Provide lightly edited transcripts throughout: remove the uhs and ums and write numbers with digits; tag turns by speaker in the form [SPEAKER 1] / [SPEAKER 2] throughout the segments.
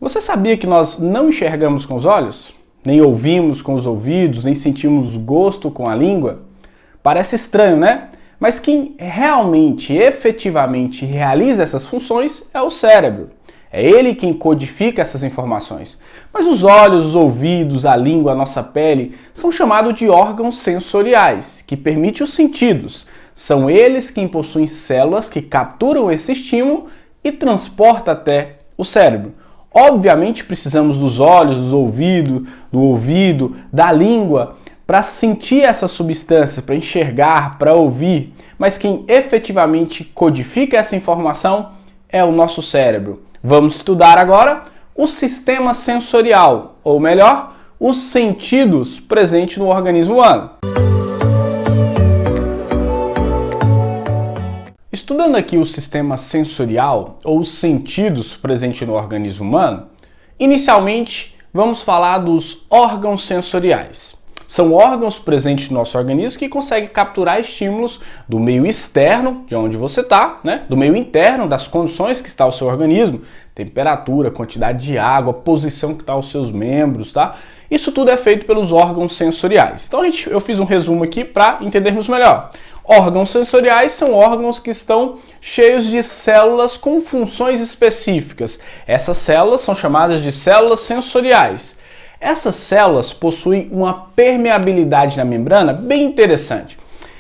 [SPEAKER 1] Você sabia que nós não enxergamos com os olhos? Nem ouvimos com os ouvidos, nem sentimos gosto com a língua? Parece estranho, né? Mas quem realmente, efetivamente realiza essas funções é o cérebro. É ele quem codifica essas informações. Mas os olhos, os ouvidos, a língua, a nossa pele são chamados de órgãos sensoriais, que permitem os sentidos. São eles quem possuem células que capturam esse estímulo e transportam até o cérebro. Obviamente precisamos dos olhos, do ouvido, da língua para sentir essas substâncias, para enxergar, para ouvir, mas quem efetivamente codifica essa informação é o nosso cérebro. Vamos estudar agora o sistema sensorial, ou melhor, os sentidos presentes no organismo humano. Estudando aqui o sistema sensorial, ou os sentidos presentes no organismo humano, inicialmente vamos falar dos órgãos sensoriais. São órgãos presentes no nosso organismo que conseguem capturar estímulos do meio externo, de onde você está, do meio interno, das condições que está o seu organismo, temperatura, quantidade de água, posição que está os seus membros, tá? Isso tudo é feito pelos órgãos sensoriais. Então eu fiz um resumo aqui para entendermos melhor. Órgãos sensoriais são órgãos que estão cheios de células com funções específicas. Essas células são chamadas de células sensoriais. Essas células possuem uma permeabilidade na membrana bem interessante.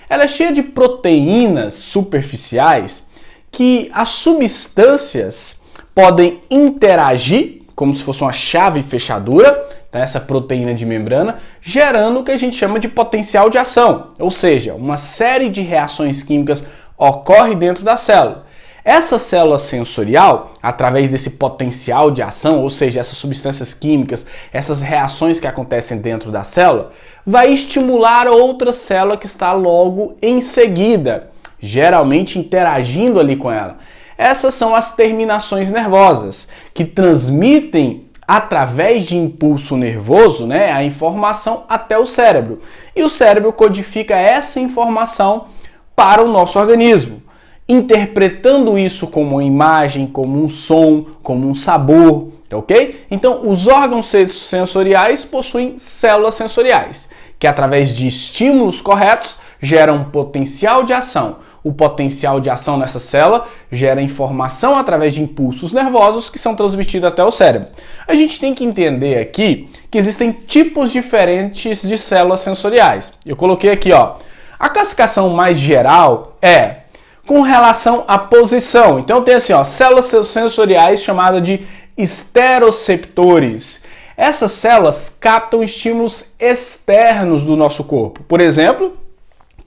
[SPEAKER 1] Ela é cheia de proteínas superficiais que as substâncias podem interagir, como se fosse uma chave fechadura, essa proteína de membrana, gerando o que a gente chama de potencial de ação, ou seja, uma série de reações químicas ocorre dentro da célula. Essa célula sensorial, através desse potencial de ação, ou seja, essas substâncias químicas, essas reações que acontecem dentro da célula, vai estimular outra célula que está logo em seguida, geralmente interagindo ali com ela. Essas são as terminações nervosas, que transmitem através de impulso nervoso, a informação até o cérebro. E o cérebro codifica essa informação para o nosso organismo, interpretando isso como uma imagem, como um som, como um sabor, ok? Então, os órgãos sensoriais possuem células sensoriais, que através de estímulos corretos geram potencial de ação. O potencial de ação nessa célula gera informação através de impulsos nervosos que são transmitidos até o cérebro. A gente tem que entender aqui que existem tipos diferentes de células sensoriais. Eu coloquei aqui, a classificação mais geral é com relação à posição. Então tem assim, células sensoriais chamadas de esteroceptores. Essas células captam estímulos externos do nosso corpo. Por exemplo,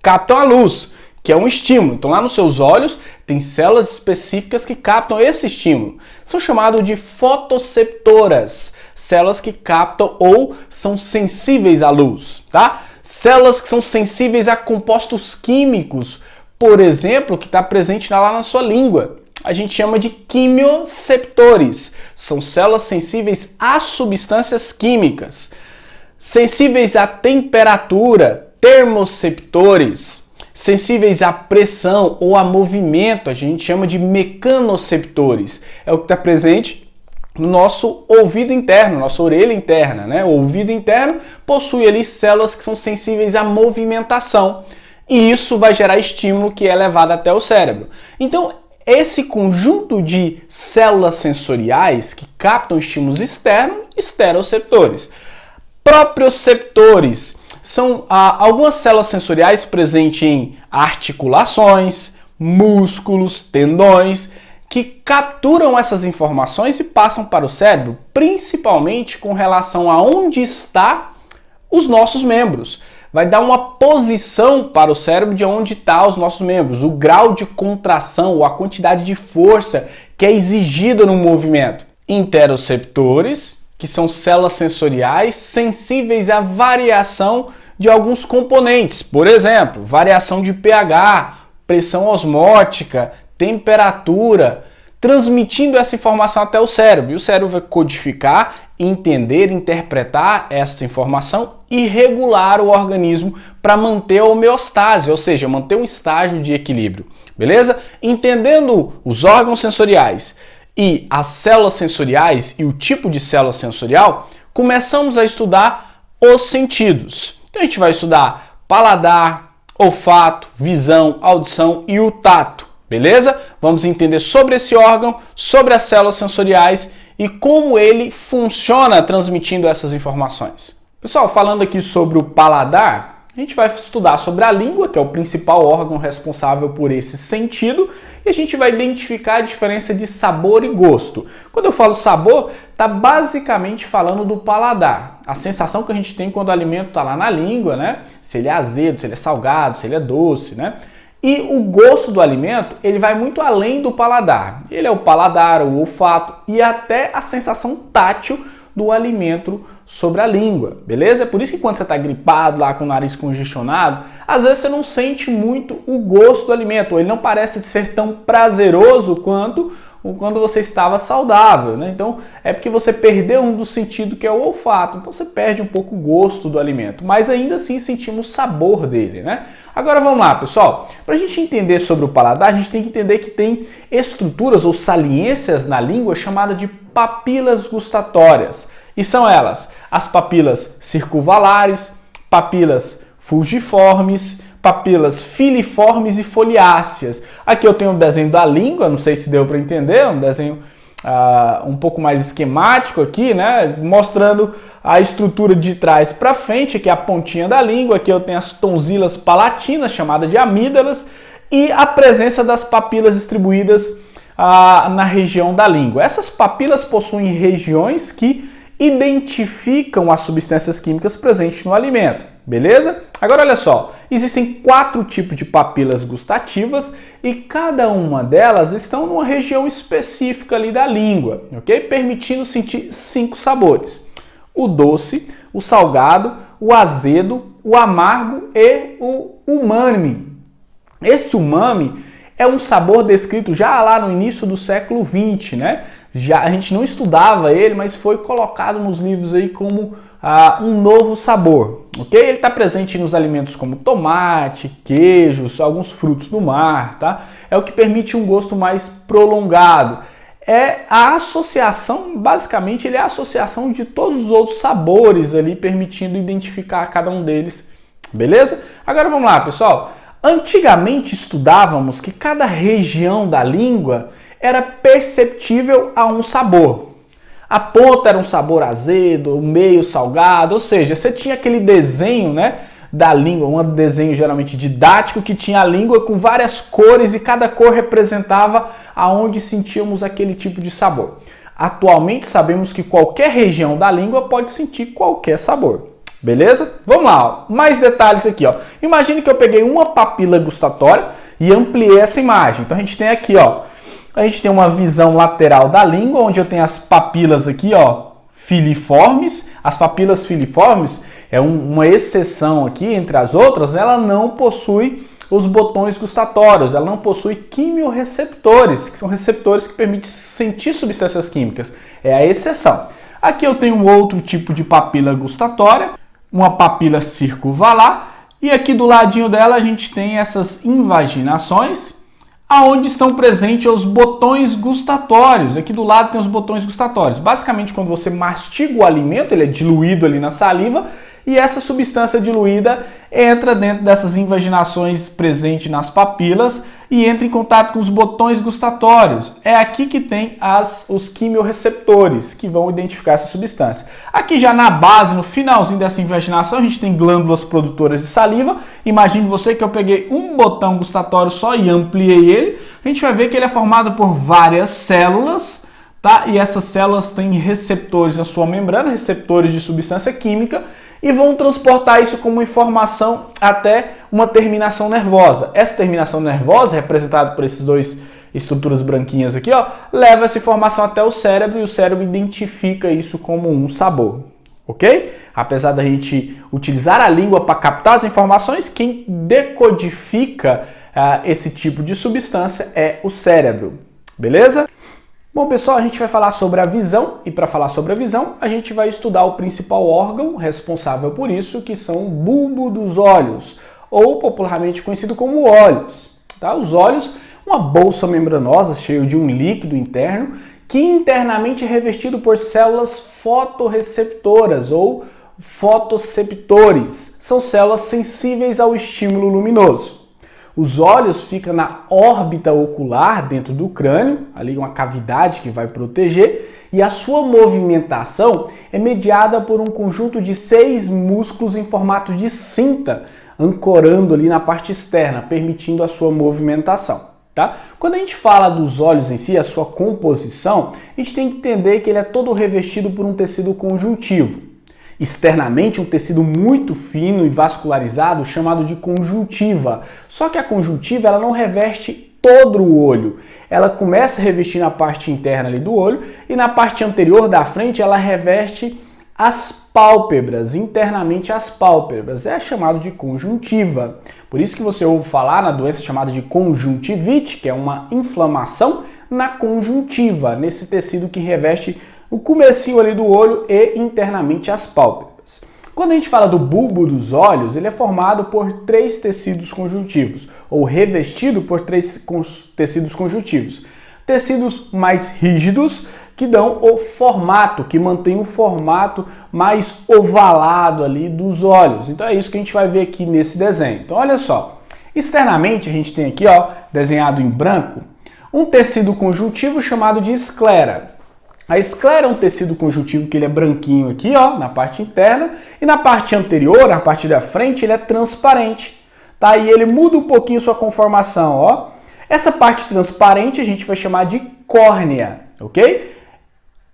[SPEAKER 1] captam a luz, que é um estímulo. Então lá nos seus olhos tem células específicas que captam esse estímulo. São chamadas de fotoceptoras, células que captam ou são sensíveis à luz, tá? Células que são sensíveis a compostos químicos, por exemplo, que está presente lá na sua língua. A gente chama de quimioceptores. São células sensíveis a substâncias químicas. Sensíveis à temperatura, termoceptores. Sensíveis à pressão ou a movimento, a gente chama de mecanoceptores. É o que está presente no nosso ouvido interno, nossa orelha interna, O ouvido interno possui ali células que são sensíveis à movimentação. E isso vai gerar estímulo que é levado até o cérebro. Então, esse conjunto de células sensoriais que captam estímulos externos, esteroceptores. Proprioceptores são algumas células sensoriais presentes em articulações, músculos, tendões, que capturam essas informações e passam para o cérebro, principalmente com relação a onde está os nossos membros. Vai dar uma posição para o cérebro de onde estão os nossos membros, o grau de contração ou a quantidade de força que é exigida no movimento. Interoceptores, que são células sensoriais sensíveis à variação de alguns componentes, por exemplo, variação de pH, pressão osmótica, temperatura, transmitindo essa informação até o cérebro. E o cérebro vai codificar, entender, interpretar essa informação e regular o organismo para manter a homeostase, ou seja, manter um estágio de equilíbrio. Beleza? Entendendo os órgãos sensoriais e as células sensoriais e o tipo de célula sensorial, começamos a estudar os sentidos. Então a gente vai estudar paladar, olfato, visão, audição e o tato, beleza? Vamos entender sobre esse órgão, sobre as células sensoriais e como ele funciona transmitindo essas informações. Pessoal, falando aqui sobre o paladar, a gente vai estudar sobre a língua, que é o principal órgão responsável por esse sentido, e a gente vai identificar a diferença de sabor e gosto. Quando eu falo sabor, está basicamente falando do paladar, a sensação que a gente tem quando o alimento está lá na língua, né? Se ele é azedo, se ele é salgado, se ele é doce, né? E o gosto do alimento, ele vai muito além do paladar. Ele é o paladar, o olfato e até a sensação tátil do alimento sobre a língua, beleza? É por isso que quando você está gripado lá com o nariz congestionado, às vezes você não sente muito o gosto do alimento, ou ele não parece ser tão prazeroso quanto quando você estava saudável, né? Então é porque você perdeu um dos sentidos que é o olfato, então você perde um pouco o gosto do alimento, mas ainda assim sentimos o sabor dele, né? Agora vamos lá, pessoal, para a gente entender sobre o paladar, a gente tem que entender que tem estruturas ou saliências na língua chamadas de papilas gustatórias, e são elas as papilas circunvalares, papilas fugiformes, papilas filiformes e foliáceas. Aqui eu tenho um desenho da língua, não sei se deu para entender, um desenho um pouco mais esquemático aqui, né? Mostrando a estrutura de trás para frente, aqui é a pontinha da língua, aqui eu tenho as tonsilas palatinas, chamadas de amígdalas, e a presença das papilas distribuídas na região da língua. Essas papilas possuem regiões que identificam as substâncias químicas presentes no alimento, beleza? Agora olha só, existem 4 tipos de papilas gustativas e cada uma delas estão numa região específica ali da língua, ok? Permitindo sentir 5 sabores: o doce, o salgado, o azedo, o amargo e o umami. Esse umami é um sabor descrito já lá no início do século XX, né? Já a gente não estudava ele, mas foi colocado nos livros aí como um novo sabor, ok? Ele está presente nos alimentos como tomate, queijos, alguns frutos do mar, tá? É o que permite um gosto mais prolongado. É a associação, basicamente, ele é a associação de todos os outros sabores ali, permitindo identificar cada um deles, beleza? Agora vamos lá, pessoal. Antigamente estudávamos que cada região da língua era perceptível a um sabor. A ponta era um sabor azedo, o meio salgado, ou seja, você tinha aquele desenho, né, da língua, um desenho geralmente didático que tinha a língua com várias cores e cada cor representava aonde sentíamos aquele tipo de sabor. Atualmente sabemos que qualquer região da língua pode sentir qualquer sabor. Beleza? Vamos lá, ó. Mais detalhes aqui, ó. Imagine que eu peguei uma papila gustatória e ampliei essa imagem. Então a gente tem aqui, ó, a gente tem uma visão lateral da língua, onde eu tenho as papilas aqui, ó, filiformes. As papilas filiformes é uma exceção aqui entre as outras, ela não possui os botões gustatórios, ela não possui quimiorreceptores, que são receptores que permitem sentir substâncias químicas. É a exceção. Aqui eu tenho um outro tipo de papila gustatória, uma papila circunvalar, e aqui do ladinho dela a gente tem essas invaginações, aonde estão presentes os botões gustatórios. Aqui do lado tem os botões gustatórios. Basicamente, quando você mastiga o alimento, ele é diluído ali na saliva, e essa substância diluída entra dentro dessas invaginações presentes nas papilas e entra em contato com os botões gustatórios. É aqui que tem os quimiorreceptores que vão identificar essa substância. Aqui já na base, no finalzinho dessa invaginação, a gente tem glândulas produtoras de saliva. Imagine você que eu peguei um botão gustatório só e ampliei ele. A gente vai ver que ele é formado por várias células, tá? E essas células têm receptores na sua membrana, receptores de substância química, e vão transportar isso como informação até uma terminação nervosa. Essa terminação nervosa, representada por esses dois estruturas branquinhas aqui, ó, leva essa informação até o cérebro e o cérebro identifica isso como um sabor, ok? Apesar da gente utilizar a língua para captar as informações, quem decodifica esse tipo de substância é o cérebro, beleza? Bom, pessoal, a gente vai falar sobre a visão e para falar sobre a visão, a gente vai estudar o principal órgão responsável por isso, que são o bulbo dos olhos, ou popularmente conhecido como olhos. Tá? Os olhos, uma bolsa membranosa cheia de um líquido interno que internamente é revestido por células fotorreceptoras ou fotoseptores. São células sensíveis ao estímulo luminoso. Os olhos ficam na órbita ocular dentro do crânio, ali uma cavidade que vai proteger, e a sua movimentação é mediada por um conjunto de 6 músculos em formato de cinta, ancorando ali na parte externa, permitindo a sua movimentação. Tá? Quando a gente fala dos olhos em si, a sua composição, a gente tem que entender que ele é todo revestido por um tecido conjuntivo. Externamente, um tecido muito fino e vascularizado chamado de conjuntiva. Só que a conjuntiva ela não reveste todo o olho. Ela começa a revestir na parte interna ali do olho e na parte anterior da frente ela reveste as pálpebras, internamente as pálpebras. É chamado de conjuntiva. Por isso que você ouve falar na doença chamada de conjuntivite, que é uma inflamação na conjuntiva, nesse tecido que reveste o comecinho ali do olho e internamente as pálpebras. Quando a gente fala do bulbo dos olhos, ele é formado por 3 tecidos conjuntivos, ou revestido por 3 tecidos conjuntivos. Tecidos mais rígidos, que dão o formato, que mantém o formato mais ovalado ali dos olhos. Então é isso que a gente vai ver aqui nesse desenho. Então olha só, externamente a gente tem aqui, ó, desenhado em branco, um tecido conjuntivo chamado de esclera. A esclera é um tecido conjuntivo que ele é branquinho aqui, ó, na parte interna, e na parte anterior, na parte da frente, ele é transparente, tá? E ele muda um pouquinho sua conformação, ó. Essa parte transparente a gente vai chamar de córnea, ok?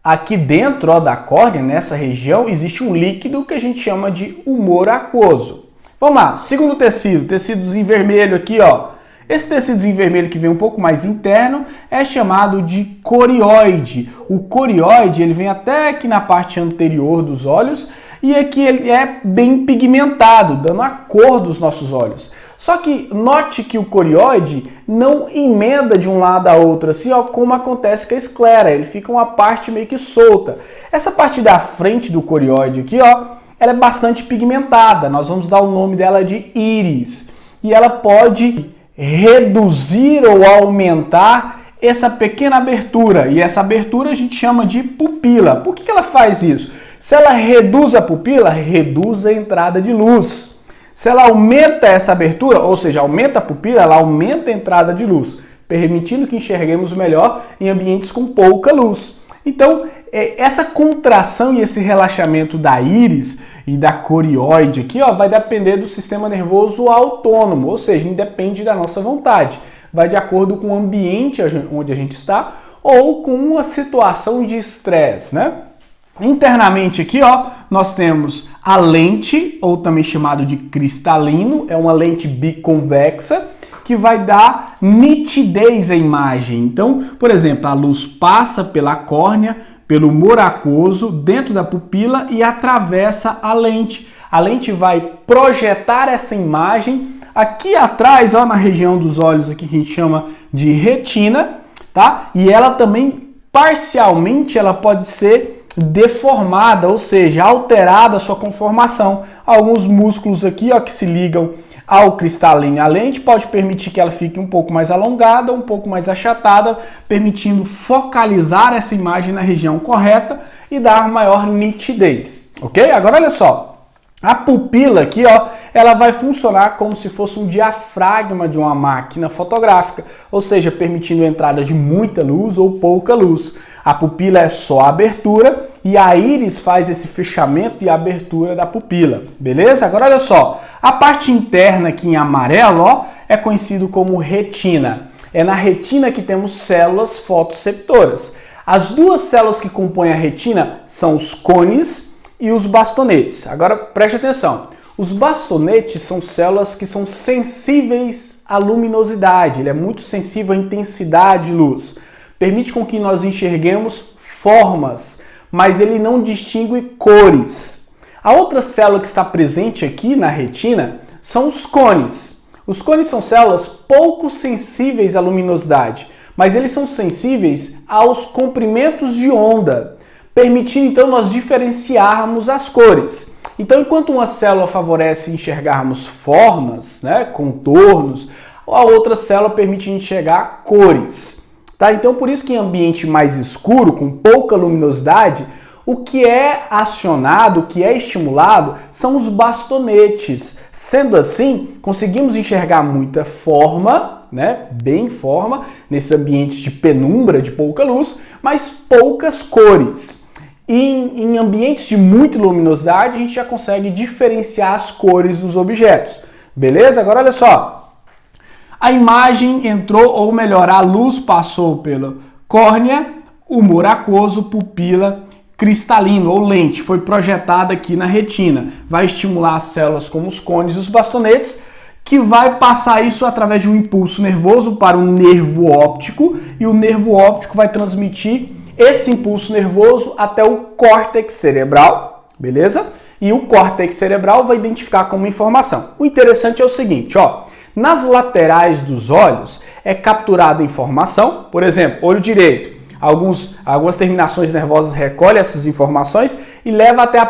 [SPEAKER 1] Aqui dentro, ó, da córnea, nessa região, existe um líquido que a gente chama de humor aquoso. Vamos lá, segundo tecido, tecidozinho vermelho aqui, ó. Esse tecidozinho vermelho que vem um pouco mais interno é chamado de corióide. O corióide ele vem até aqui na parte anterior dos olhos e aqui ele é bem pigmentado, dando a cor dos nossos olhos. Só que note que o corióide não emenda de um lado a outro, assim, ó, como acontece com a esclera. Ele fica uma parte meio que solta. Essa parte da frente do corióide aqui, ó, ela é bastante pigmentada. Nós vamos dar o nome dela de íris. E ela pode reduzir ou aumentar essa pequena abertura, e essa abertura a gente chama de pupila. Por que ela faz isso? Se ela reduz a pupila, reduz a entrada de luz. Se ela aumenta essa abertura, ou seja, aumenta a pupila, ela aumenta a entrada de luz, permitindo que enxerguemos melhor em ambientes com pouca luz. Então, essa contração e esse relaxamento da íris e da corióide aqui, ó, vai depender do sistema nervoso autônomo, ou seja, independe da nossa vontade. Vai de acordo com o ambiente onde a gente está ou com uma situação de estresse, né? Internamente aqui, ó, nós temos a lente, ou também chamado de cristalino, é uma lente biconvexa, que vai dar nitidez à imagem. Então, por exemplo, a luz passa pela córnea, pelo humor aquoso, dentro da pupila e atravessa a lente. A lente vai projetar essa imagem aqui atrás, ó, na região dos olhos, aqui que a gente chama de retina, tá? E ela também, parcialmente, ela pode ser deformada, ou seja, alterada a sua conformação. Alguns músculos aqui, ó, que se ligam ao cristalino e à lente pode permitir que ela fique um pouco mais alongada, um pouco mais achatada, permitindo focalizar essa imagem na região correta e dar maior nitidez, ok? Agora olha só, a pupila aqui, ó, ela vai funcionar como se fosse um diafragma de uma máquina fotográfica, ou seja, permitindo a entrada de muita luz ou pouca luz. A pupila é só a abertura e a íris faz esse fechamento e abertura da pupila, beleza? Agora olha só, a parte interna aqui em amarelo, ó, é conhecido como retina. É na retina que temos células fotoseptoras. As duas células que compõem a retina são os cones e os bastonetes. Agora preste atenção. Os bastonetes são células que são sensíveis à luminosidade. Ele é muito sensível à intensidade de luz. Permite com que nós enxerguemos formas, mas ele não distingue cores. A outra célula que está presente aqui na retina são os cones. Os cones são células pouco sensíveis à luminosidade, mas eles são sensíveis aos comprimentos de onda, permitindo então nós diferenciarmos as cores. Então, enquanto uma célula favorece enxergarmos formas, né, contornos, a outra célula permite enxergar cores. Tá? Então, por isso que em ambiente mais escuro, com pouca luminosidade, o que é acionado, o que é estimulado são os bastonetes. Sendo assim, conseguimos enxergar muita forma, né, bem forma, nesses ambientes de penumbra, de pouca luz, mas poucas cores. E em ambientes de muita luminosidade, a gente já consegue diferenciar as cores dos objetos. Beleza? Agora olha só. A imagem entrou, ou melhor, a luz passou pela córnea, humor aquoso, pupila, cristalino ou lente, foi projetada aqui na retina. Vai estimular as células como os cones e os bastonetes, que vai passar isso através de um impulso nervoso para um nervo óptico, e o nervo óptico vai transmitir esse impulso nervoso até o córtex cerebral, beleza? E o córtex cerebral vai identificar como informação. O interessante é o seguinte, ó, nas laterais dos olhos é capturada informação, por exemplo, olho direito. Algumas terminações nervosas recolhem essas informações e leva até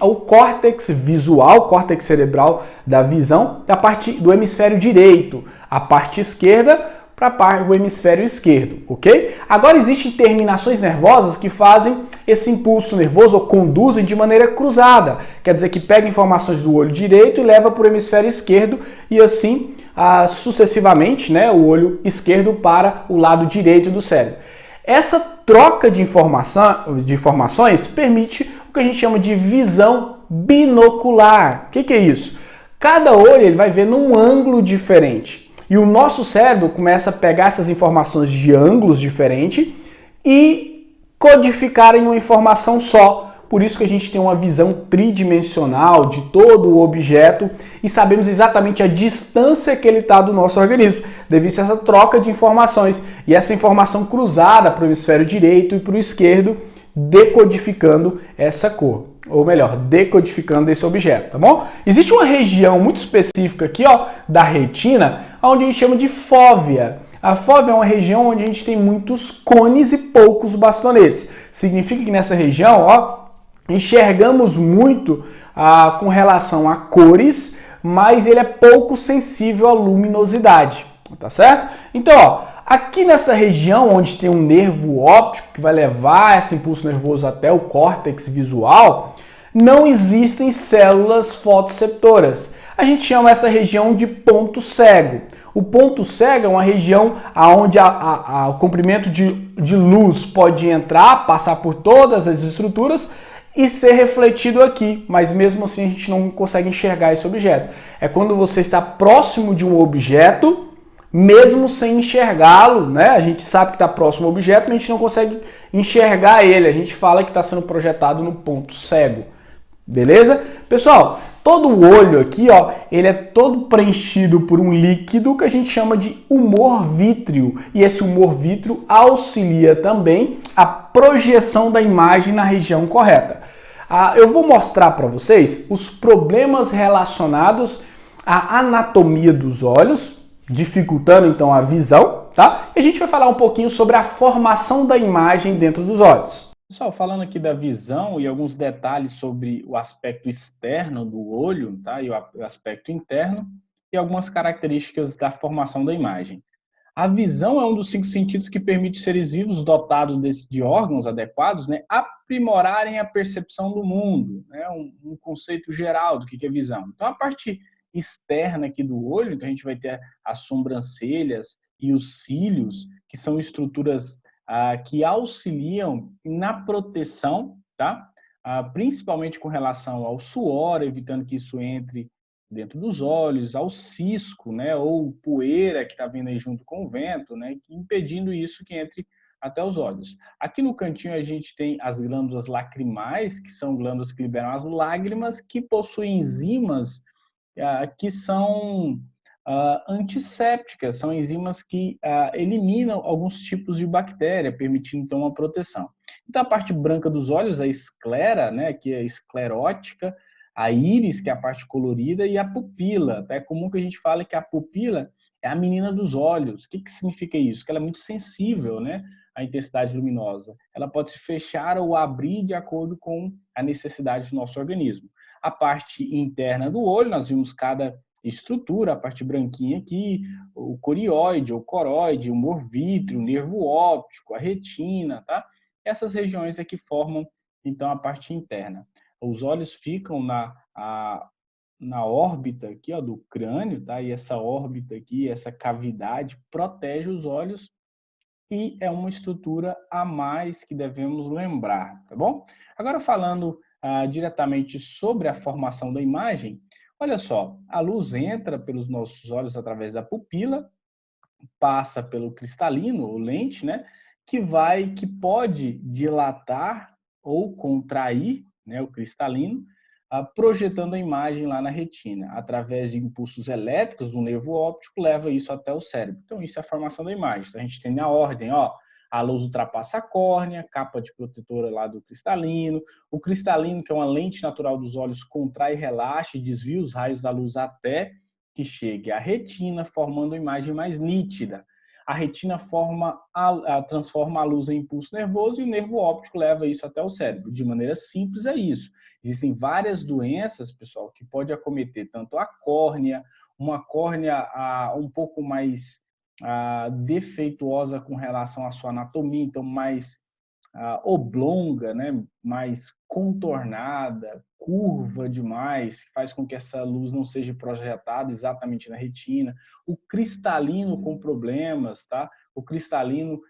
[SPEAKER 1] o córtex visual, córtex cerebral da visão, da parte do hemisfério direito, a parte esquerda para o hemisfério esquerdo, ok? Agora existem terminações nervosas que fazem esse impulso nervoso ou conduzem de maneira cruzada, quer dizer que pega informações do olho direito e leva para o hemisfério esquerdo e assim sucessivamente, né, o olho esquerdo para o lado direito do cérebro. Essa troca de informações permite o que a gente chama de visão binocular. O que é isso? Cada olho ele vai ver num ângulo diferente. E o nosso cérebro começa a pegar essas informações de ângulos diferentes e codificar em uma informação só. Por isso que a gente tem uma visão tridimensional de todo o objeto e sabemos exatamente a distância que ele está do nosso organismo, devido a essa troca de informações e essa informação cruzada para o hemisfério direito e para o esquerdo, decodificando essa cor, ou melhor, decodificando esse objeto, tá bom? Existe uma região muito específica aqui, ó, da retina, onde a gente chama de fóvea. A fóvea é uma região onde a gente tem muitos cones e poucos bastonetes. Significa que nessa região, ó, enxergamos muito com relação a cores, mas ele é pouco sensível à luminosidade, tá certo? Então, ó, aqui nessa região onde tem um nervo óptico que vai levar esse impulso nervoso até o córtex visual, não existem células fotoreceptoras. A gente chama essa região de ponto cego. O ponto cego é uma região onde o comprimento de luz pode entrar, passar por todas as estruturas e ser refletido aqui, mas mesmo assim a gente não consegue enxergar esse objeto. É quando você está próximo de um objeto, mesmo sem enxergá-lo, né? A gente sabe que está próximo ao objeto, mas a gente não consegue enxergar ele. A gente fala que está sendo projetado no ponto cego. Beleza? Pessoal, todo o olho aqui, ó, ele é todo preenchido por um líquido que a gente chama de humor vítreo. E esse humor vítreo auxilia também a projeção da imagem na região correta. Eu vou mostrar para vocês os problemas relacionados à anatomia dos olhos, dificultando então a visão, tá? E a gente vai falar um pouquinho sobre a formação da imagem dentro dos olhos. Pessoal, falando aqui da visão e alguns detalhes sobre o aspecto externo do olho, tá? E o aspecto interno e algumas características da formação da imagem. A visão é um dos 5 sentidos que permite seres vivos dotados de órgãos adequados, né, aprimorarem a percepção do mundo, né, um conceito geral do que é visão. Então, a parte externa aqui do olho, então a gente vai ter as sobrancelhas e os cílios, que são estruturas que auxiliam na proteção, tá? Principalmente com relação ao suor, evitando que isso entre dentro dos olhos, ao cisco, né, ou poeira que está vindo aí junto com o vento, né, impedindo isso que entre até os olhos. Aqui no cantinho a gente tem as glândulas lacrimais, que são glândulas que liberam as lágrimas, que possuem enzimas que são antissépticas, são enzimas que eliminam alguns tipos de bactéria, permitindo então uma proteção. Então a parte branca dos olhos, a esclera, né, que é esclerótica, a íris, que é a parte colorida, e a pupila. É comum que a gente fale que a pupila é a menina dos olhos. O que significa isso? Que ela é muito sensível, né, à intensidade luminosa. Ela pode se fechar ou abrir de acordo com a necessidade do nosso organismo. A parte interna do olho, nós vimos cada estrutura, a parte branquinha aqui, o corióide ou coroide, o humor vítreo, o nervo óptico, a retina, tá? Essas regiões aqui formam, então, a parte interna. Os olhos ficam na órbita aqui, ó, do crânio, tá? E essa órbita aqui, essa cavidade, protege os olhos e é uma estrutura a mais que devemos lembrar, tá bom? Agora falando diretamente sobre a formação da imagem, olha só, a luz entra pelos nossos olhos através da pupila, passa pelo cristalino, ou lente, né? Que pode dilatar ou contrair, né, o cristalino, projetando a imagem lá na retina. Através de impulsos elétricos do nervo óptico, leva isso até o cérebro. Então, isso é a formação da imagem. Então, a gente tem a ordem, ó, a luz ultrapassa a córnea, capa de protetora lá do cristalino. O cristalino, que é uma lente natural dos olhos, contrai, relaxa e desvia os raios da luz até que chegue à retina, formando uma imagem mais nítida. A retina transforma a luz em impulso nervoso e o nervo óptico leva isso até o cérebro. De maneira simples é isso. Existem várias doenças, pessoal, que pode acometer tanto a córnea, uma córnea um pouco mais defeituosa com relação à sua anatomia, então mais oblonga, né, mais contornada, curva demais, que faz com que essa luz não seja projetada exatamente na retina. O cristalino com problemas, tá? O cristalino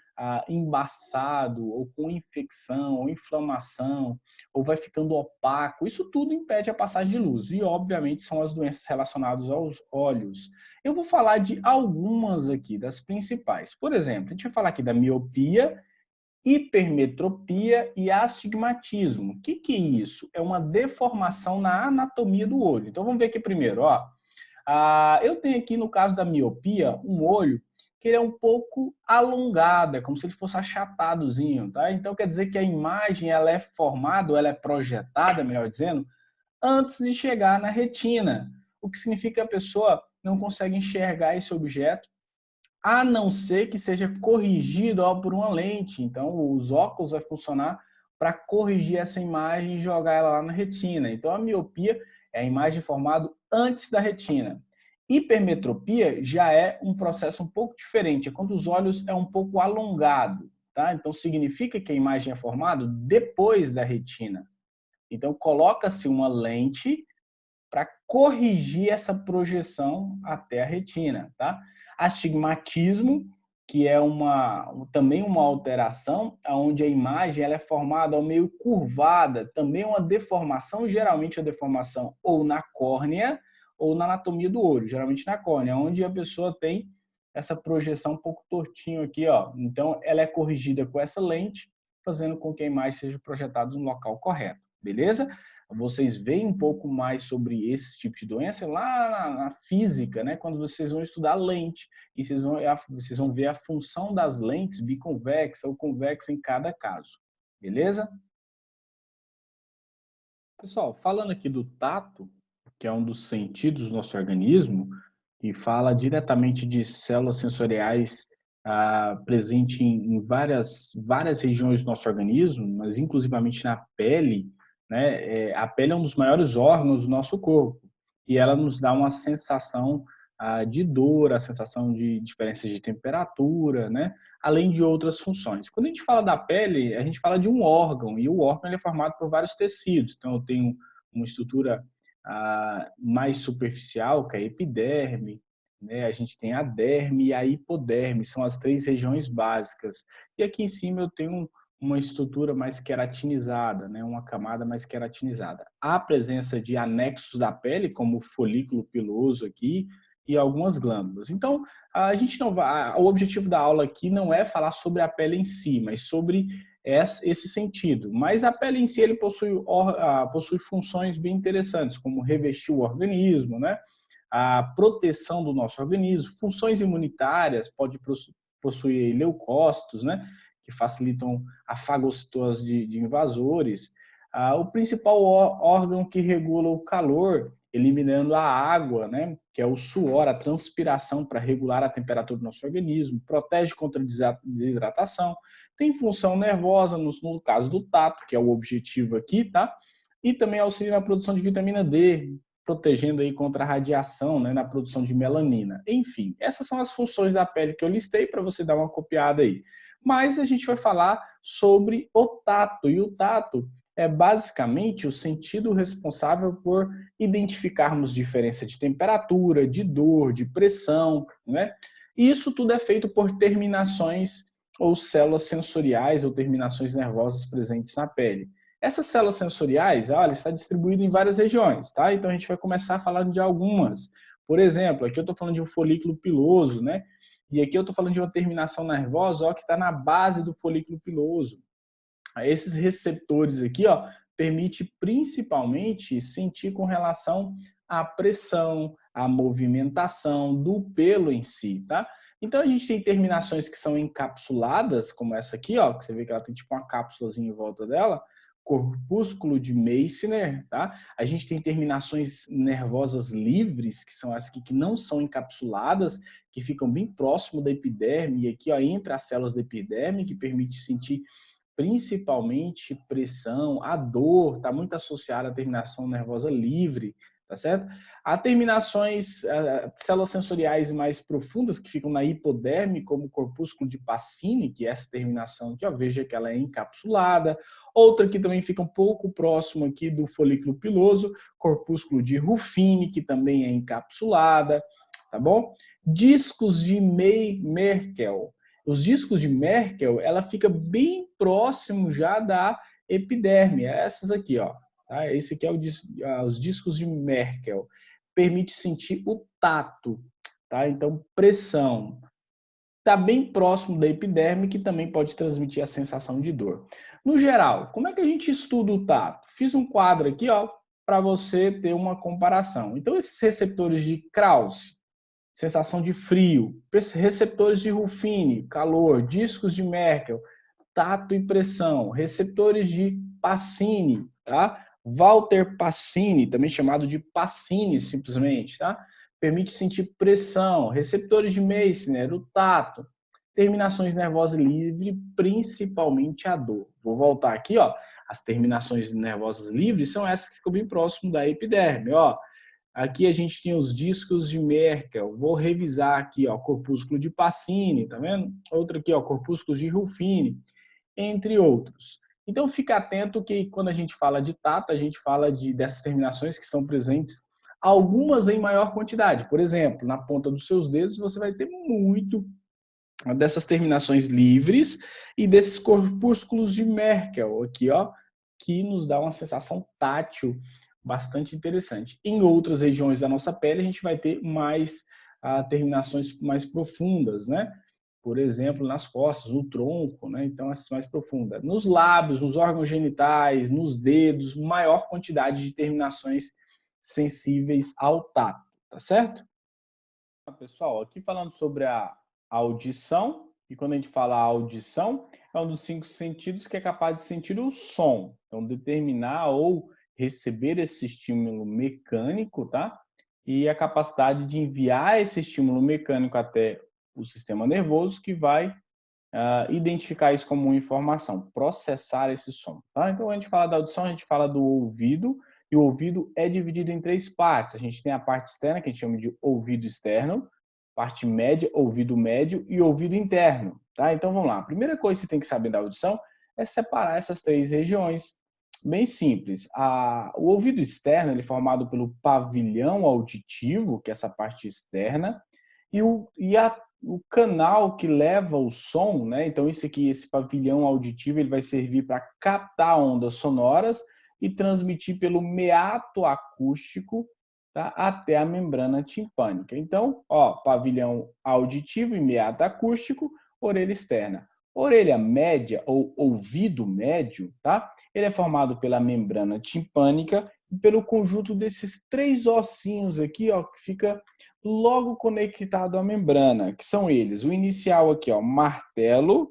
[SPEAKER 1] embaçado, ou com infecção, ou inflamação, ou vai ficando opaco. Isso tudo impede a passagem de luz. E, obviamente, são as doenças relacionadas aos olhos. Eu vou falar de algumas aqui, das principais. Por exemplo, a gente vai falar aqui da miopia, hipermetropia e astigmatismo. O que é isso? É uma deformação na anatomia do olho. Então vamos ver aqui primeiro. Ó. Eu tenho aqui, no caso da miopia, um olho que ele é um pouco alongado, é como se ele fosse achatadozinho. Tá? Então quer dizer que a imagem ela é formada, ela é projetada, melhor dizendo, antes de chegar na retina. O que significa que a pessoa não consegue enxergar esse objeto, a não ser que seja corrigido por uma lente. Então, os óculos vai funcionar para corrigir essa imagem e jogar ela lá na retina. Então, a miopia é a imagem formada antes da retina. Hipermetropia já é um processo um pouco diferente, é quando os olhos é um pouco alongado, tá? Então, significa que a imagem é formada depois da retina. Então, coloca-se uma lente para corrigir essa projeção até a retina, tá? Astigmatismo, que é também uma alteração, onde a imagem ela é formada ao meio curvada, também uma deformação, geralmente a deformação ou na córnea ou na anatomia do olho, geralmente na córnea, onde a pessoa tem essa projeção um pouco tortinho aqui, ó. Então, ela é corrigida com essa lente, fazendo com que a imagem seja projetada no local correto, beleza? Vocês veem um pouco mais sobre esse tipo de doença lá na física, né? Quando vocês vão estudar lente e vocês vão ver a função das lentes biconvexa ou convexa em cada caso, beleza? Pessoal, falando aqui do tato, que é um dos sentidos do nosso organismo, e fala diretamente de células sensoriais presente em várias regiões do nosso organismo, mas inclusivamente na pele, né? A pele é um dos maiores órgãos do nosso corpo e ela nos dá uma sensação de dor, a sensação de diferença de temperatura, né? Além de outras funções. Quando a gente fala da pele, a gente fala de um órgão e o órgão ele é formado por vários tecidos. Então, eu tenho uma estrutura mais superficial, que é a epiderme, né? A gente tem a derme e a hipoderme, são as três regiões básicas. E aqui em cima eu tenho uma estrutura mais queratinizada, né? Uma camada mais queratinizada. Há presença de anexos da pele, como o folículo piloso aqui, e algumas glândulas. Então, a gente não vai, o objetivo da aula aqui não é falar sobre a pele em si, mas sobre esse sentido. Mas a pele em si ele possui funções bem interessantes, como revestir o organismo, né? A proteção do nosso organismo, funções imunitárias, pode possuir leucócitos, né? Que facilitam a fagocitose de invasores. O principal órgão que regula o calor, eliminando a água, né, que é o suor, a transpiração para regular a temperatura do nosso organismo, protege contra a desidratação, tem função nervosa no caso do tato, que é o objetivo aqui, tá? E também auxilia na produção de vitamina D, protegendo aí contra a radiação, né, na produção de melanina. Enfim, essas são as funções da pele que eu listei para você dar uma copiada aí. Mas a gente vai falar sobre o tato, e o tato é basicamente o sentido responsável por identificarmos diferença de temperatura, de dor, de pressão, né? E isso tudo é feito por terminações ou células sensoriais ou terminações nervosas presentes na pele. Essas células sensoriais, olha, está distribuído em várias regiões, tá? Então a gente vai começar falando de algumas. Por exemplo, aqui eu estou falando de um folículo piloso, né? E aqui eu estou falando de uma terminação nervosa, ó, que está na base do folículo piloso. Esses receptores aqui, ó, permite principalmente sentir com relação à pressão, à movimentação do pelo em si, tá? Então a gente tem terminações que são encapsuladas, como essa aqui, ó, que você vê que ela tem tipo uma cápsulazinha em volta dela, corpúsculo de Meissner, tá? A gente tem terminações nervosas livres, que são essas aqui que não são encapsuladas, que ficam bem próximo da epiderme, e aqui, ó, entre as células da epiderme, que permite sentir principalmente pressão, a dor está muito associada à terminação nervosa livre, tá certo? Há terminações, células sensoriais mais profundas que ficam na hipoderme, como o corpúsculo de Pacini, que é essa terminação aqui, ó, veja que ela é encapsulada. Outra que também fica um pouco próximo aqui do folículo piloso, corpúsculo de Ruffini, que também é encapsulada, tá bom? Discos de Merkel. Os discos de Merkel, ela fica bem próximo já da epiderme, essas aqui, ó. Tá? Esse aqui é os discos de Merkel. Permite sentir o tato, tá? Então, pressão. Está bem próximo da epiderme, que também pode transmitir a sensação de dor. No geral, como é que a gente estuda o tato? Fiz um quadro aqui, ó, para você ter uma comparação. Então, esses receptores de Krause, sensação de frio, receptores de Ruffini, calor, discos de Merkel, tato e pressão, receptores de Pacini, tá? Walter Pacini, também chamado de Pacini simplesmente, tá? Permite sentir pressão, receptores de Meissner, o tato, terminações nervosas livres, principalmente a dor. Vou voltar aqui, ó. As terminações nervosas livres são essas que ficam bem próximo da epiderme, ó. Aqui a gente tem os discos de Merkel. Vou revisar aqui, ó, corpúsculo de Pacini, tá vendo? Outro aqui, ó, corpúsculos de Ruffini, entre outros. Então fica atento que quando a gente fala de tato, a gente fala dessas terminações que estão presentes, algumas em maior quantidade. Por exemplo, na ponta dos seus dedos você vai ter muito dessas terminações livres e desses corpúsculos de Merkel aqui, ó, que nos dá uma sensação tátil bastante interessante. Em outras regiões da nossa pele, a gente vai ter mais terminações mais profundas, né? Por exemplo, nas costas, no tronco, né? Então, essas mais profundas. Nos lábios, nos órgãos genitais, nos dedos, maior quantidade de terminações sensíveis ao tato, tá certo? Pessoal, aqui falando sobre a audição, e quando a gente fala audição, é um dos 5 sentidos que é capaz de sentir o som. Então, determinar ou receber esse estímulo mecânico, tá? E a capacidade de enviar esse estímulo mecânico até o sistema nervoso, que vai identificar isso como uma informação, processar esse som, tá? Então, a gente fala da audição, a gente fala do ouvido, e o ouvido é dividido em 3 partes. A gente tem a parte externa, que a gente chama de ouvido externo, parte média, ouvido médio e ouvido interno, tá? Então, vamos lá. A primeira coisa que você tem que saber da audição é separar essas 3 regiões. Bem simples. O ouvido externo ele é formado pelo pavilhão auditivo, que é essa parte externa, e o canal que leva o som, né? Então, esse pavilhão auditivo, ele vai servir para captar ondas sonoras e transmitir pelo meato acústico, tá? Até a membrana timpânica. Então, ó, pavilhão auditivo e meato acústico, orelha externa. Orelha média ou ouvido médio, tá? Ele é formado pela membrana timpânica e pelo conjunto desses 3 ossinhos aqui, ó, que fica logo conectado à membrana, que são eles. O inicial aqui, ó, martelo,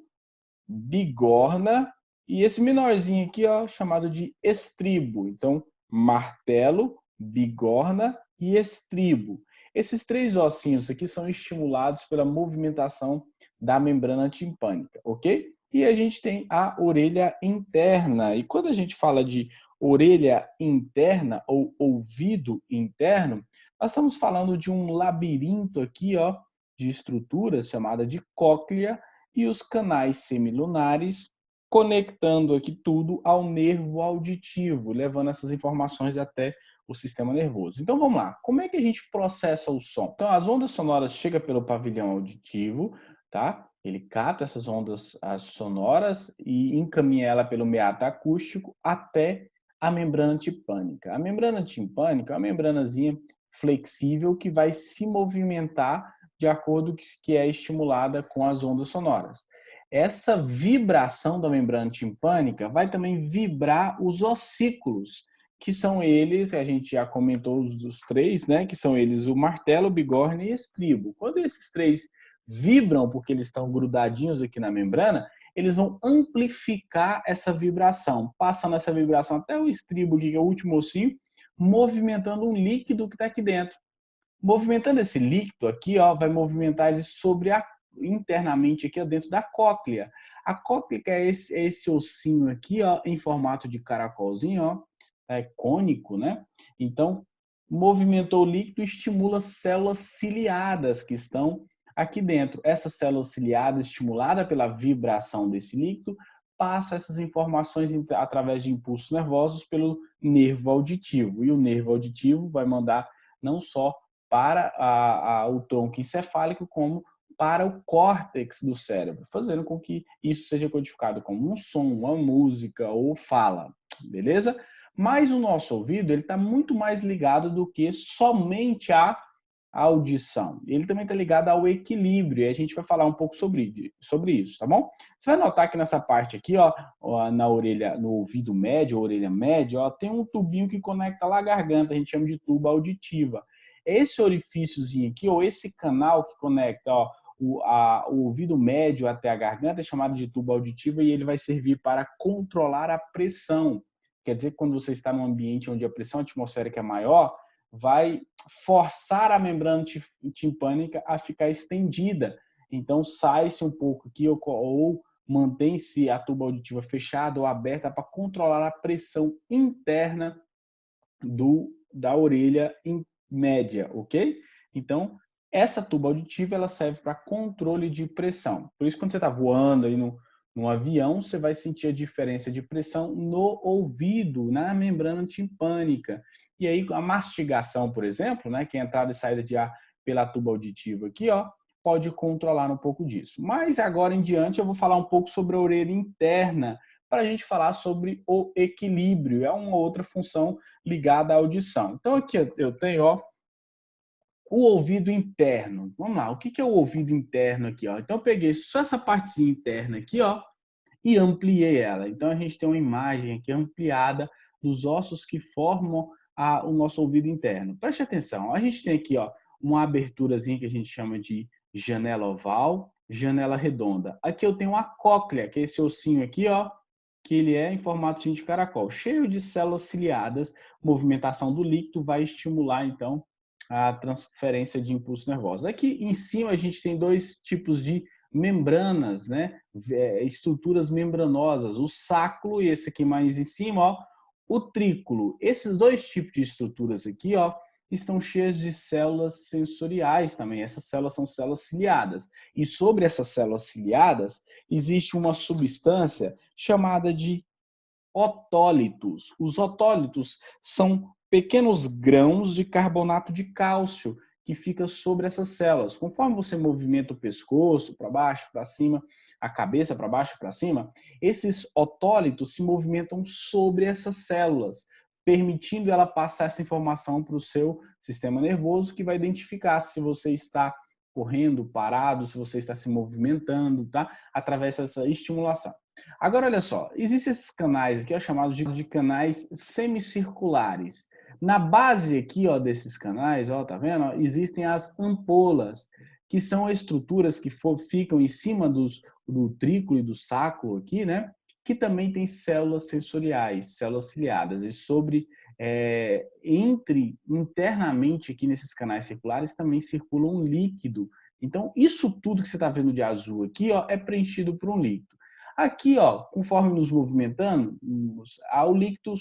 [SPEAKER 1] bigorna e esse menorzinho aqui, ó, chamado de estribo. Então, martelo, bigorna e estribo. Esses 3 ossinhos aqui são estimulados pela movimentação da membrana timpânica, ok? E a gente tem a orelha interna. E quando a gente fala de orelha interna ou ouvido interno, nós estamos falando de um labirinto aqui, ó, de estruturas chamada de cóclea e os canais semilunares conectando aqui tudo ao nervo auditivo, levando essas informações até o sistema nervoso. Então vamos lá, como é que a gente processa o som? Então as ondas sonoras chegam pelo pavilhão auditivo, tá? Ele capta essas ondas sonoras e encaminha ela pelo meato acústico até a membrana timpânica. A membrana timpânica é uma membranazinha flexível que vai se movimentar de acordo com que é estimulada com as ondas sonoras. Essa vibração da membrana timpânica vai também vibrar os ossículos, que são eles, a gente já comentou os três, né? Que são eles o martelo, o bigorna e estribo. Quando esses três vibram, porque eles estão grudadinhos aqui na membrana, eles vão amplificar essa vibração, passando essa vibração até o estribo, que é o último ossinho, movimentando um líquido que está aqui dentro. Movimentando esse líquido aqui, ó, vai movimentar ele internamente aqui dentro da cóclea. A cóclea é esse ossinho aqui, ó, em formato de caracolzinho, ó, cônico, né? Então, movimentou o líquido, estimula células ciliadas que estão aqui dentro. Essa célula ciliada, estimulada pela vibração desse líquido, passa essas informações através de impulsos nervosos pelo nervo auditivo. E o nervo auditivo vai mandar não só para o tronco encefálico, como para o córtex do cérebro, fazendo com que isso seja codificado como um som, uma música ou fala, beleza? Mas o nosso ouvido ele está muito mais ligado do que somente à audição. Ele também está ligado ao equilíbrio, e a gente vai falar um pouco sobre isso, tá bom? Você vai notar que nessa parte aqui, ó, na orelha, no ouvido médio, orelha média, ó, tem um tubinho que conecta lá a garganta, a gente chama de tuba auditiva. Esse orifíciozinho aqui, ou esse canal que conecta, ó, o ouvido médio até a garganta é chamado de tuba auditiva e ele vai servir para controlar a pressão. Quer dizer que quando você está num ambiente onde a pressão atmosférica é maior, vai forçar a membrana timpânica a ficar estendida. Então, sai-se um pouco aqui ou mantém-se a tuba auditiva fechada ou aberta para controlar a pressão interna da orelha média, ok? Então, essa tuba auditiva ela serve para controle de pressão. Por isso, quando você está voando aí num avião, você vai sentir a diferença de pressão no ouvido, na membrana timpânica. E aí, a mastigação, por exemplo, né, que é a entrada e saída de ar pela tuba auditiva aqui, ó, pode controlar um pouco disso. Mas agora em diante eu vou falar um pouco sobre a orelha interna, para a gente falar sobre o equilíbrio. É uma outra função ligada à audição. Então aqui eu tenho, ó, o ouvido interno. Vamos lá, o que é o ouvido interno aqui? Ó? Então eu peguei só essa partezinha interna aqui, ó, e ampliei ela. Então a gente tem uma imagem aqui ampliada dos ossos que formam o nosso ouvido interno. Preste atenção, a gente tem aqui, ó, uma aberturazinha que a gente chama de janela oval, janela redonda. Aqui eu tenho a cóclea, que é esse ossinho aqui, ó, que ele é em formato de caracol, cheio de células ciliadas. Movimentação do líquido vai estimular, então, a transferência de impulsos nervosos. Aqui em cima a gente tem dois tipos de membranas, né? Estruturas membranosas, o sáculo e esse aqui mais em cima, ó, o trículo. Esses dois tipos de estruturas aqui, ó, estão cheias de células sensoriais também. Essas células são células ciliadas. E sobre essas células ciliadas existe uma substância chamada de otólitos. Os otólitos são pequenos grãos de carbonato de cálcio que fica sobre essas células. Conforme você movimenta o pescoço para baixo, para cima, a cabeça para baixo, para cima, esses otólitos se movimentam sobre essas células, permitindo ela passar essa informação para o seu sistema nervoso, que vai identificar se você está correndo, parado, se você está se movimentando, tá? Através dessa estimulação. Agora, olha só, existem esses canais aqui, chamados de canais semicirculares. Na base aqui, ó, desses canais, ó, tá vendo? Ó, existem as ampolas, que são estruturas que ficam em cima do trículo e do sáculo aqui, né? Que também tem células sensoriais, células ciliadas. E internamente aqui nesses canais circulares também circula um líquido. Então, isso tudo que você está vendo de azul aqui, ó, é preenchido por um líquido. Aqui, ó, conforme nos movimentando, o líquido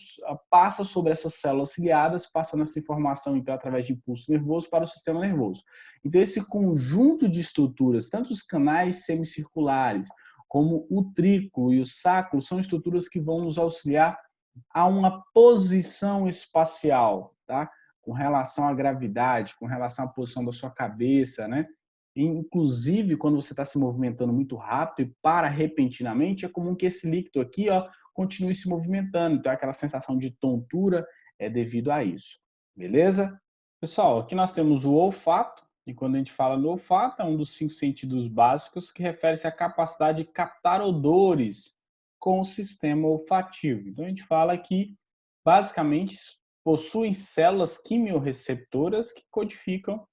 [SPEAKER 1] passa sobre essas células ciliadas, passando essa informação, então, através de impulso nervoso para o sistema nervoso. Então, esse conjunto de estruturas, tanto os canais semicirculares, como o triclo e o sacro, são estruturas que vão nos auxiliar a uma posição espacial, tá? Com relação à gravidade, com relação à posição da sua cabeça, né? Inclusive, quando você está se movimentando muito rápido e para repentinamente, é comum que esse líquido aqui, ó, continue se movimentando. Então, aquela sensação de tontura é devido a isso. Beleza? Pessoal, aqui nós temos o olfato, e quando a gente fala no olfato, é um dos 5 sentidos básicos que refere-se à capacidade de captar odores com o sistema olfativo. Então, a gente fala que, basicamente, possuem células quimiorreceptoras que codificam,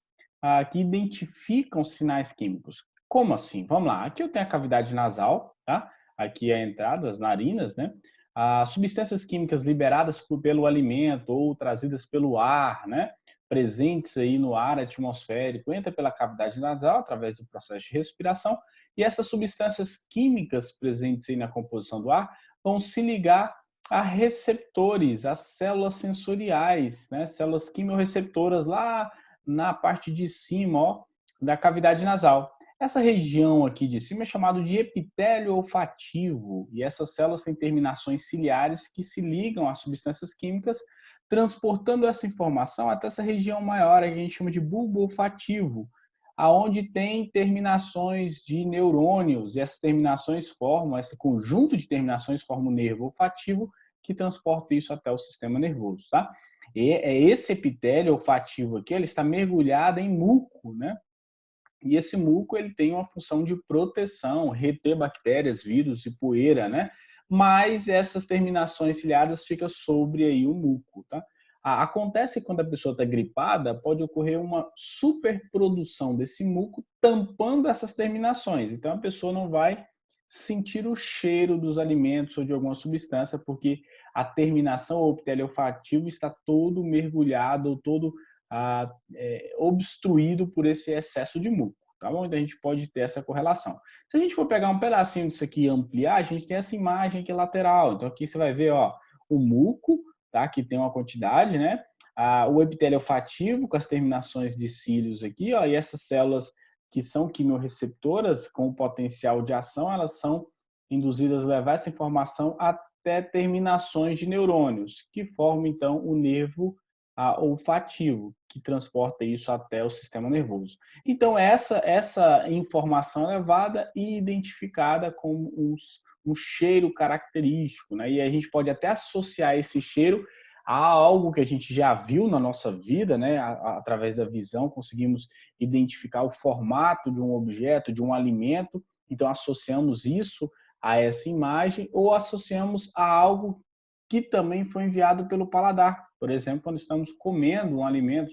[SPEAKER 1] que identificam sinais químicos. Como assim? Vamos lá. Aqui eu tenho a cavidade nasal, tá? Aqui é a entrada, as narinas, né? As substâncias químicas liberadas pelo alimento ou trazidas pelo ar, né? Presentes aí no ar atmosférico, entra pela cavidade nasal através do processo de respiração, e essas substâncias químicas presentes aí na composição do ar vão se ligar a receptores, a células sensoriais, né? Células quimiorreceptoras lá na parte de cima, ó, da cavidade nasal. Essa região aqui de cima é chamada de epitélio olfativo, e essas células têm terminações ciliares que se ligam às substâncias químicas, transportando essa informação até essa região maior, que a gente chama de bulbo olfativo, aonde tem terminações de neurônios, e essas terminações formam, esse conjunto de terminações forma o nervo olfativo, que transporta isso até o sistema nervoso, tá? E esse epitélio olfativo aqui, ele está mergulhado em muco, né? E esse muco ele tem uma função de proteção, reter bactérias, vírus e poeira, né? Mas essas terminações ciliadas ficam sobre aí o muco, tá? Acontece quando a pessoa está gripada, pode ocorrer uma superprodução desse muco tampando essas terminações. Então a pessoa não vai sentir o cheiro dos alimentos ou de alguma substância, porque a terminação ou epitélio olfativo está todo mergulhado, todo obstruído por esse excesso de muco, tá bom? Então a gente pode ter essa correlação. Se a gente for pegar um pedacinho disso aqui e ampliar, a gente tem essa imagem aqui lateral. Então aqui você vai ver, ó, o muco, tá? Que tem uma quantidade, né? O epitélio olfativo com as terminações de cílios aqui, ó, e essas células que são quimiorreceptoras com o potencial de ação, elas são induzidas a levar essa informação até terminações de neurônios, que formam então o nervo olfativo, que transporta isso até o sistema nervoso. Então, essa informação é levada e identificada como um cheiro característico, né? E a gente pode até associar esse cheiro a algo que a gente já viu na nossa vida, né? Através da visão, conseguimos identificar o formato de um objeto, de um alimento, então associamos isso a essa imagem ou associamos a algo que também foi enviado pelo paladar. Por exemplo, quando estamos comendo um alimento,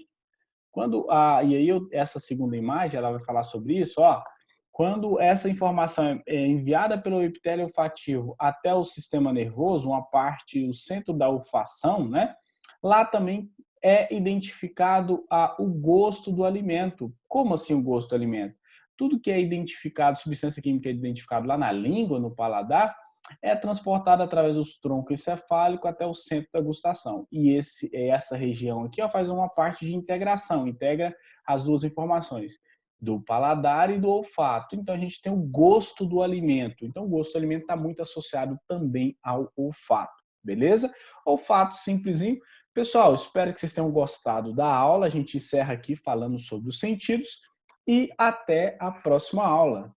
[SPEAKER 1] e aí essa segunda imagem, ela vai falar sobre isso, ó, quando essa informação é enviada pelo epitélio olfativo até o sistema nervoso, uma parte, o centro da olfação, né? Lá também é identificado o gosto do alimento. Como assim o gosto do alimento? Tudo que é identificado, substância química é identificado lá na língua, no paladar, é transportada através dos troncos encefálicos até o centro da gustação. E essa região aqui ó, faz uma parte de integração, integra as duas informações, do paladar e do olfato. Então a gente tem o gosto do alimento. Então o gosto do alimento está muito associado também ao olfato, beleza? Olfato simplesinho. Pessoal, espero que vocês tenham gostado da aula. A gente encerra aqui falando sobre os sentidos e até a próxima aula.